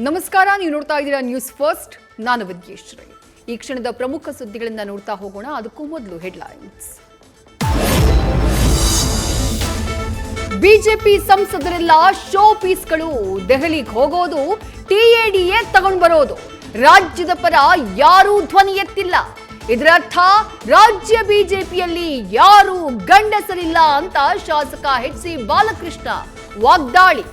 ನಮಸ್ಕಾರ, ನೀವು ನೋಡ್ತಾ ಇದ್ದೀರಾ ನ್ಯೂಸ್ ಫಸ್ಟ್. ನಾನು ವಿದ್ಯೇಶ್ವರಿ. ಈ ಕ್ಷಣದ ಪ್ರಮುಖ ಸುದ್ದಿಗಳನ್ನು ನೋಡ್ತಾ ಹೋಗೋಣ. ಅದಕ್ಕೂ ಮೊದಲು ಹೆಡ್ಲೈನ್ಸ್. ಬಿಜೆಪಿ ಸಂಸದರೆಲ್ಲ ಶೋ ಪೀಸ್ಗಳು. ದೆಹಲಿಗೆ ಹೋಗೋದು, ಟಿಎಡಿಎ ತಗೊಂಡು ಬರೋದು. ರಾಜ್ಯದ ಪರ ಯಾರೂ ಧ್ವನಿ ಎತ್ತಿಲ್ಲ. ಇದರರ್ಥ ರಾಜ್ಯ ಬಿಜೆಪಿಯಲ್ಲಿ ಯಾರೂ ಗಂಡಸರಿಲ್ಲ ಅಂತ ಶಾಸಕ ಎಚ್.ಸಿ. ಬಾಲಕೃಷ್ಣ ವಾಗ್ದಾಳಿ.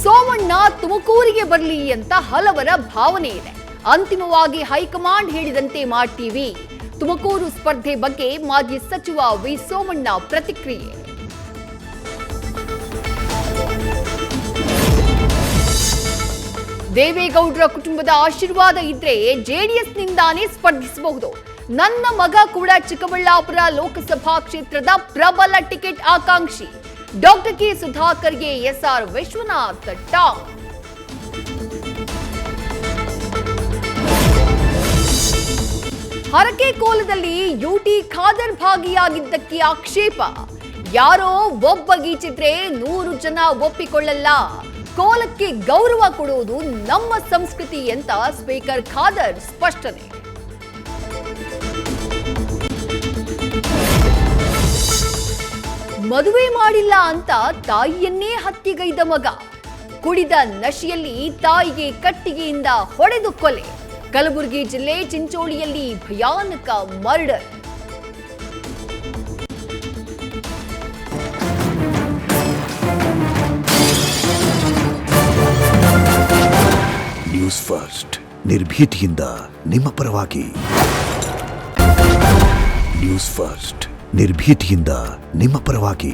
ಸೋಮಣ್ಣ ತುಮಕೂರಿಗೆ ಬರಲಿ ಅಂತ ಹಲವರ ಭಾವನೆ ಇದೆ. ಅಂತಿಮವಾಗಿ ಹೈಕಮಾಂಡ್ ಹೇಳಿದಂತೆ ಮಾಡ್ತೀವಿ. ತುಮಕೂರು ಸ್ಪರ್ಧೆ ಬಗ್ಗೆ ಮಾಜಿ ಸಚಿವ ವಿ ಸೋಮಣ್ಣ ಪ್ರತಿಕ್ರಿಯೆ. ದೇವೇಗೌಡರ ಕುಟುಂಬದ ಆಶೀರ್ವಾದ ಇದ್ರೆ ಜೆಡಿಎಸ್ನಿಂದಾನೇ ಸ್ಪರ್ಧಿಸಬಹುದು. ನನ್ನ ಮಗ ಕೂಡ ಚಿಕ್ಕಬಳ್ಳಾಪುರ ಲೋಕಸಭಾ ಕ್ಷೇತ್ರದ ಪ್ರಬಲ ಟಿಕೆಟ್ ಆಕಾಂಕ್ಷಿ. ಡಾಕ್ಟರ್ ಕೆ ಸುಧಾಕರ್ಗೆ ಎಸ್ಆರ್ ವಿಶ್ವನಾಥ್ ಟಾಂಗ್. ಹರಕೆ ಕೋಲದಲ್ಲಿ ಯುಟಿ ಖಾದರ್ ಭಾಗಿಯಾಗಿದ್ದಕ್ಕೆ ಆಕ್ಷೇಪ. ಯಾರೋ ಒಬ್ಬ ಗೀಚಿದ್ರೆ 100 ಜನ ಒಪ್ಪಿಕೊಳ್ಳಲ್ಲ. ಕೋಲಕ್ಕೆ ಗೌರವ ಕೊಡುವುದು ನಮ್ಮ ಸಂಸ್ಕೃತಿ ಅಂತ ಸ್ಪೀಕರ್ ಖಾದರ್ ಸ್ಪಷ್ಟನೆ. ಮದುವೆ ಮಾಡಿಲ್ಲ ಅಂತ ತಾಯಿಯನ್ನೇ ಹತ್ಯೆಗೈದ ಮಗ. ಕುಡಿದ ನಶೆಯಲ್ಲಿ ತಾಯಿಗೆ ಕಟ್ಟಿಗೆಯಿಂದ ಹೊಡೆದು ಕೊಲೆ. ಕಲಬುರಗಿ ಜಿಲ್ಲೆ ಚಿಂಚೋಳಿಯಲ್ಲಿ ಭಯಾನಕ ಮರ್ಡರ್. ನ್ಯೂಸ್ ಫಸ್ಟ್, ನಿರ್ಭೀತಿಯಿಂದ ನಿಮ್ಮ ಪರವಾಗಿ. ನ್ಯೂಸ್ ಫಸ್ಟ್, ನಿರ್ಭೀತಿಯಿಂದ ನಿಮ್ಮ ಪರವಾಗಿ.